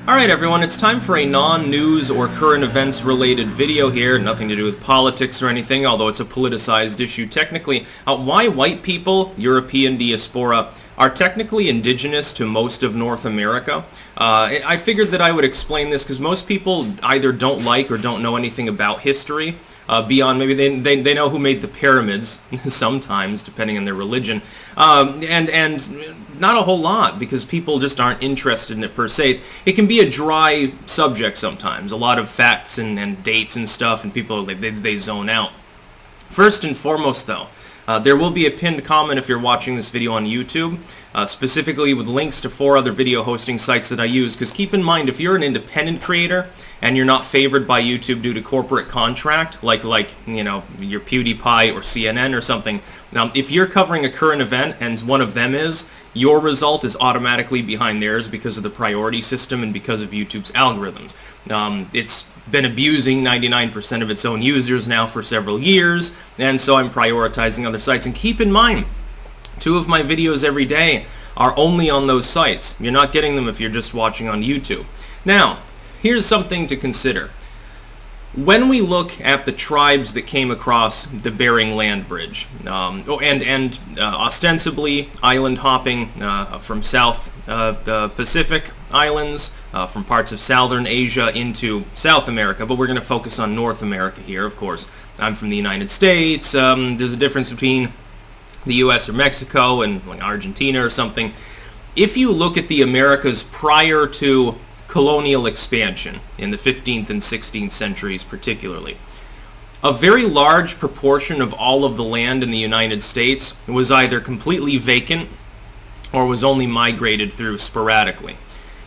Alright everyone, it's time for a non-news or current events related video here, nothing to do with politics or anything, although it's a politicized issue technically. Why white people, European diaspora, are technically indigenous to most of North America. I figured that I would explain this because most people either don't like or don't know anything about history. Beyond maybe they know who made the pyramids sometimes, depending on their religion, and not a whole lot because people just aren't interested in it per se. It can be a dry subject sometimes, a lot of facts and dates and stuff, and people they zone out. First and foremost, though, there will be a pinned comment if you're watching this video on YouTube, specifically with links to 4 other video hosting sites that I use, because keep in mind, if you're an independent creator and you're not favored by YouTube due to corporate contract, like you know, your PewDiePie or CNN or something, if you're covering a current event and one of them is, your result is automatically behind theirs because of the priority system and because of YouTube's algorithms. It's been abusing 99% of its own users now for several years, and so I'm prioritizing other sites. And keep in mind, 2 of my videos every day are only on those sites. You're not getting them if you're just watching on YouTube. Now, here's something to consider. When we look at the tribes that came across the Bering Land Bridge, and ostensibly island hopping from South Pacific islands, from parts of Southern Asia into South America, but we're going to focus on North America here, of course. I'm from the United States. There's a difference between the US or Mexico and like Argentina or something. If you look at the Americas prior to colonial expansion in the 15th and 16th centuries particularly, a very large proportion of all of the land in the United States was either completely vacant or was only migrated through sporadically.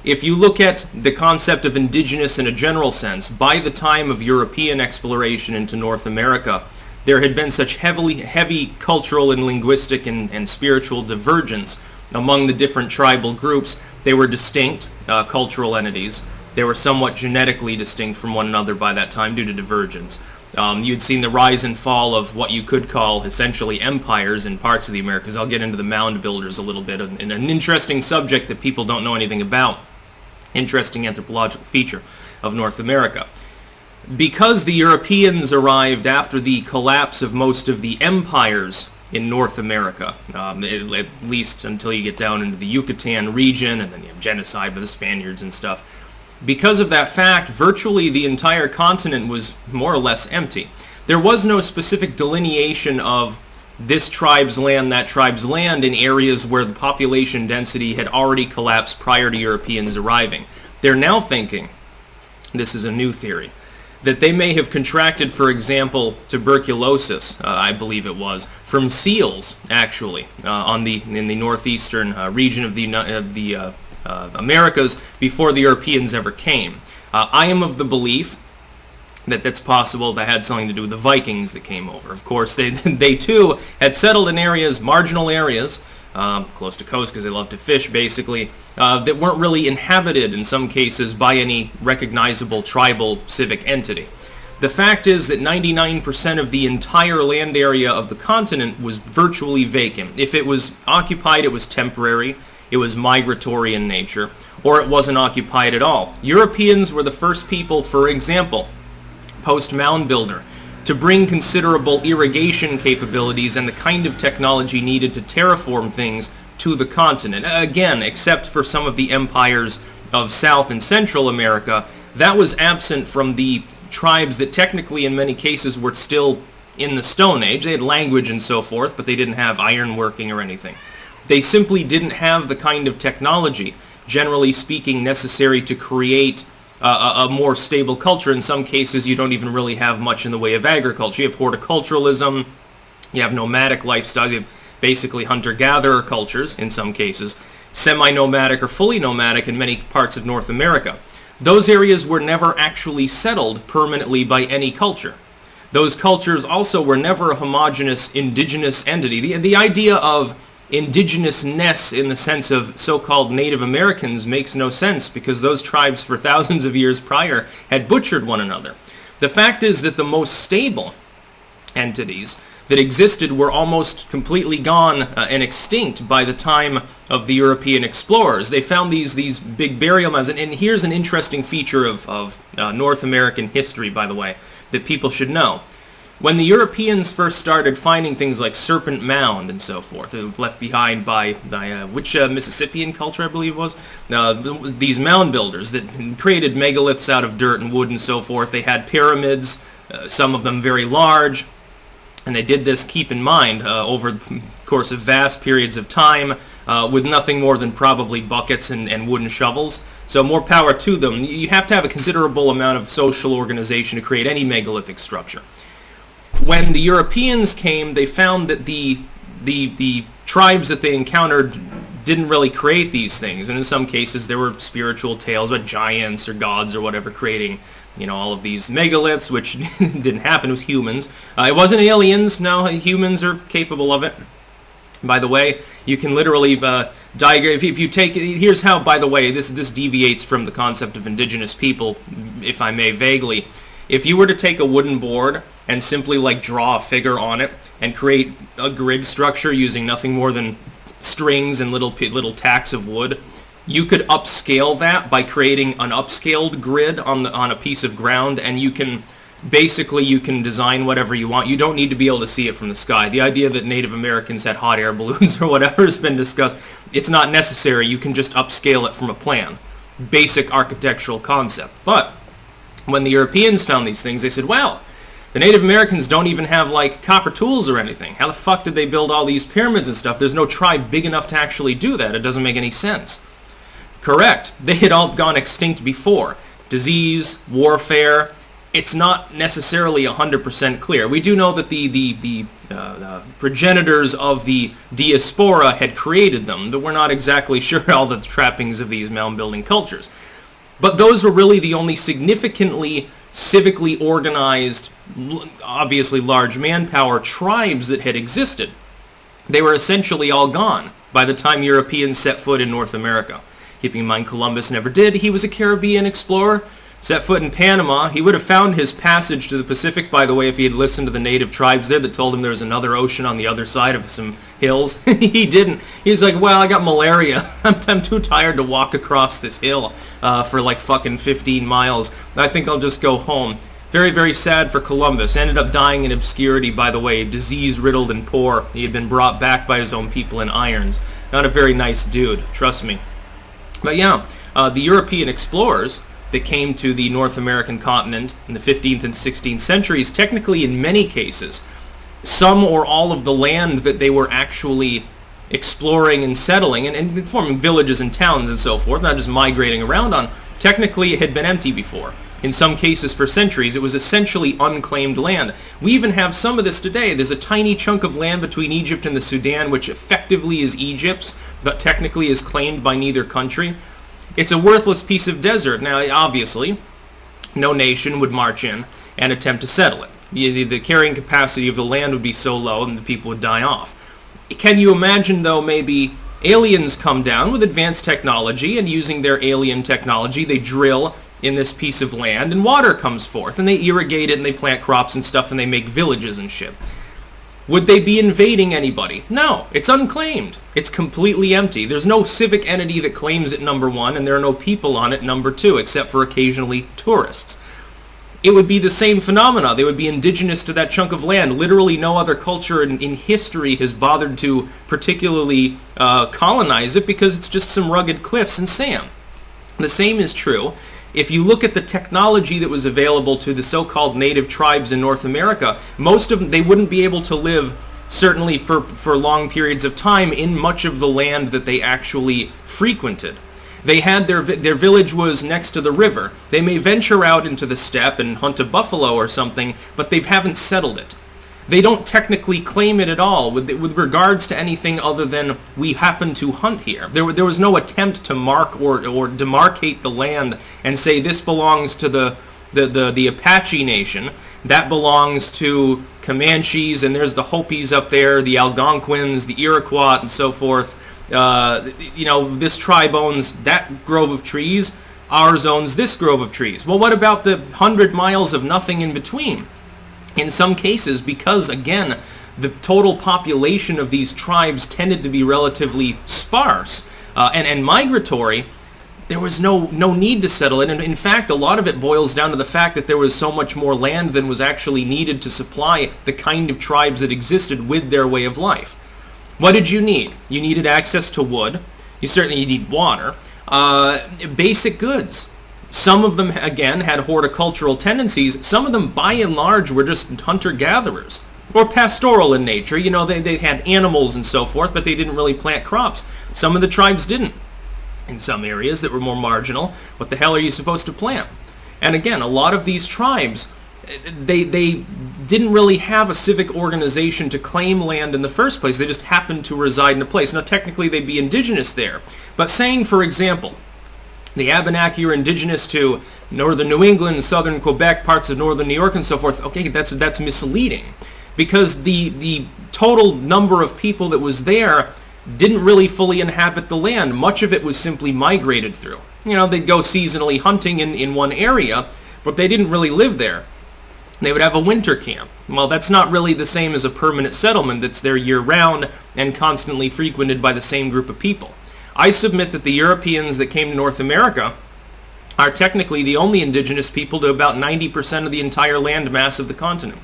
If you look at the concept of indigenous in a general sense, by the time of European exploration into North America, there had been such heavy cultural and linguistic and spiritual divergence among the different tribal groups. They were distinct cultural entities. They were somewhat genetically distinct from one another by that time due to divergence. You'd seen the rise and fall of what you could call essentially empires in parts of the Americas. I'll get into the mound builders a little bit, in an interesting subject that people don't know anything about. Interesting anthropological feature of North America. Because the Europeans arrived after the collapse of most of the empires in North America, at least until you get down into the Yucatan region, and then you have genocide by the Spaniards and stuff. Because of that fact, virtually the entire continent was more or less empty. There was no specific delineation of this tribe's land, that tribe's land, in areas where the population density had already collapsed prior to Europeans arriving. They're now thinking, this is a new theory, that they may have contracted, for example, tuberculosis, I believe it was, from seals, actually, in the northeastern region of the Americas before the Europeans ever came. I am of the belief that that's possible. That had something to do with the Vikings that came over. Of course, they too had settled in areas, marginal areas, close to coast because they love to fish, basically, that weren't really inhabited in some cases by any recognizable tribal civic entity. The fact is that 99% of the entire land area of the continent was virtually vacant. If it was occupied, it was temporary, it was migratory in nature, or it wasn't occupied at all. Europeans were the first people, for example, post-mound builder, to bring considerable irrigation capabilities and the kind of technology needed to terraform things to the continent. Again, except for some of the empires of South and Central America, that was absent from the tribes that technically in many cases were still in the Stone Age. They had language and so forth, but they didn't have ironworking or anything. They simply didn't have the kind of technology, generally speaking, necessary to create a more stable culture. In some cases, you don't even really have much in the way of agriculture. You have horticulturalism, you have nomadic lifestyles, you have basically hunter-gatherer cultures in some cases, semi-nomadic or fully nomadic in many parts of North America. Those areas were never actually settled permanently by any culture. Those cultures also were never a homogeneous indigenous entity. The idea of indigenousness in the sense of so-called Native Americans makes no sense because those tribes for thousands of years prior had butchered one another. The fact is that the most stable entities, that existed were almost completely gone and extinct by the time of the European explorers. They found these big burial mounds, and here's an interesting feature of North American history, by the way, that people should know. When the Europeans first started finding things like Serpent Mound and so forth, left behind by which Mississippian culture, I believe it was, these mound builders that created megaliths out of dirt and wood and so forth. They had pyramids, some of them very large, and they did this, keep in mind, over the course of vast periods of time, with nothing more than probably buckets and wooden shovels. So more power to them. You have to have a considerable amount of social organization to create any megalithic structure. When the Europeans came, they found that the tribes that they encountered didn't really create these things, and in some cases there were spiritual tales about giants or gods or whatever creating, all of these megaliths, which didn't happen. It was humans. It wasn't aliens. No, humans are capable of it. By the way, you can literally diagram. If you take, here's how. By the way, this deviates from the concept of indigenous people, if I may vaguely. If you were to take a wooden board and simply draw a figure on it and create a grid structure using nothing more than strings and little tacks of wood, you could upscale that by creating an upscaled grid on a piece of ground, and you can design whatever you want. You don't need to be able to see it from the sky. The idea that Native Americans had hot air balloons or whatever has been discussed. It's not necessary. You can just upscale it from a plan. Basic architectural concept. But when the Europeans found these things, they said, well, the Native Americans don't even have copper tools or anything. How the fuck did they build all these pyramids and stuff? There's no tribe big enough to actually do that. It doesn't make any sense. Correct. They had all gone extinct before. Disease, warfare. It's not necessarily 100% clear. We do know that the progenitors of the diaspora had created them, but we're not exactly sure all the trappings of these mound-building cultures. But those were really the only significantly civically organized, obviously large manpower tribes that had existed. They were essentially all gone by the time Europeans set foot in North America. Keeping in mind Columbus never did. He was a Caribbean explorer. Set foot in Panama. He would have found his passage to the Pacific, by the way, if he had listened to the native tribes there that told him there was another ocean on the other side of some hills. He didn't. He was like, well, I got malaria. I'm too tired to walk across this hill for fucking 15 miles. I think I'll just go home. Very, very sad for Columbus. Ended up dying in obscurity, by the way, disease-riddled and poor. He had been brought back by his own people in irons. Not a very nice dude, trust me. But yeah, the European explorers that came to the North American continent in the 15th and 16th centuries, technically in many cases, some or all of the land that they were actually exploring and settling and forming villages and towns and so forth, not just migrating around on, technically it had been empty before. In some cases for centuries, it was essentially unclaimed land. We even have some of this today. There's a tiny chunk of land between Egypt and the Sudan, which effectively is Egypt's, but technically is claimed by neither country. It's a worthless piece of desert. Now, obviously, no nation would march in and attempt to settle it. The carrying capacity of the land would be so low and the people would die off. Can you imagine, though, maybe aliens come down with advanced technology, and using their alien technology, they drill in this piece of land, and water comes forth, and they irrigate it, and they plant crops and stuff, and they make villages and shit. Would they be invading anybody? No, it's unclaimed. It's completely empty. There's no civic entity that claims it, number one, and there are no people on it, number two, except for occasionally tourists. It would be the same phenomena. They would be indigenous to that chunk of land. Literally no other culture in history has bothered to particularly colonize it because it's just some rugged cliffs and sand. The same is true if you look at the technology that was available to the so-called native tribes in North America. Most of them, they wouldn't be able to live, certainly for long periods of time, in much of the land that they actually frequented. They had their village was next to the river. They may venture out into the steppe and hunt a buffalo or something, but they haven't settled it. They don't technically claim it at all with regards to anything other than we happen to hunt here. There was no attempt to mark or demarcate the land and say this belongs to the Apache Nation, that belongs to Comanches, and there's the Hopis up there, the Algonquins, the Iroquois, and so forth. This tribe owns that grove of trees, ours owns this grove of trees. Well, what about the 100 miles of nothing in between? In some cases, because, again, the total population of these tribes tended to be relatively sparse and migratory. There was no need to settle it, and in fact, a lot of it boils down to the fact that there was so much more land than was actually needed to supply the kind of tribes that existed with their way of life. What did you need? You needed access to wood. You certainly need water. Basic goods. Some of them, again, had horticultural tendencies. Some of them, by and large, were just hunter-gatherers or pastoral in nature. You know, they had animals and so forth, but they didn't really plant crops. Some of the tribes didn't. In some areas that were more marginal, what the hell are you supposed to plant? And again, a lot of these tribes, they didn't really have a civic organization to claim land in the first place. They just happened to reside in a place. Now, technically, they'd be indigenous there. But saying, for example, the Abenaki are indigenous to northern New England, southern Quebec, parts of northern New York, and so forth, okay, that's misleading. Because the total number of people that was there didn't really fully inhabit the land. Much of it was simply migrated through. You know, they'd go seasonally hunting in one area, but they didn't really live there. They would have a winter camp. Well, that's not really the same as a permanent settlement that's there year-round and constantly frequented by the same group of people. I submit that the Europeans that came to North America are technically the only indigenous people to about 90% of the entire land mass of the continent.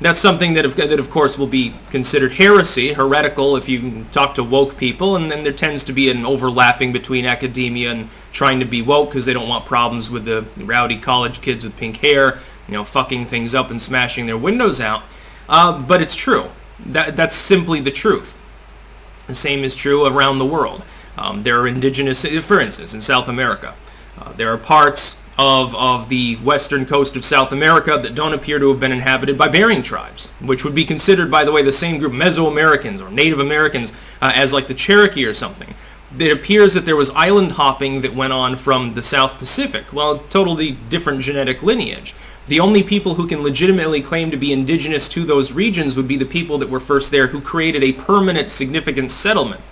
That's something that of course will be considered heresy, heretical if you talk to woke people, and then there tends to be an overlapping between academia and trying to be woke because they don't want problems with the rowdy college kids with pink hair, you know, fucking things up and smashing their windows out. But it's true. That's simply the truth. The same is true around the world. There are indigenous, for instance, in South America. There are parts of the western coast of South America that don't appear to have been inhabited by Bering tribes, which would be considered, by the way, the same group, Mesoamericans or Native Americans, as like the Cherokee or something. It appears that there was island hopping that went on from the South Pacific. Well, totally different genetic lineage. The only people who can legitimately claim to be indigenous to those regions would be the people that were first there who created a permanent, significant settlement.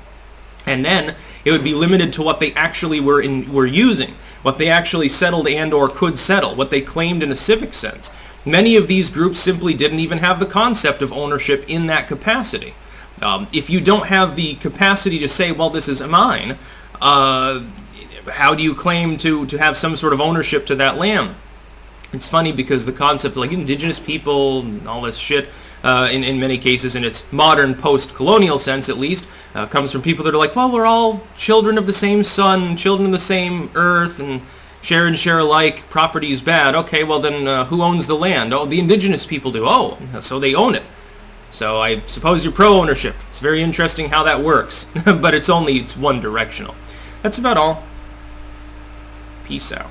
And then it would be limited to what they actually were using, what they actually settled and or could settle, what they claimed in a civic sense. Many of these groups simply didn't even have the concept of ownership in that capacity. If you don't have the capacity to say, well, this is mine, how do you claim to have some sort of ownership to that land? It's funny because the concept of like indigenous people and all this shit, in many cases, in its modern post-colonial sense at least, comes from people that are like, well, we're all children of the same sun, children of the same earth, and share alike, property's bad. Okay, well then who owns the land? Oh, the indigenous people do. Oh, so they own it. So I suppose you're pro-ownership. It's very interesting how that works, but it's one directional. That's about all. Peace out.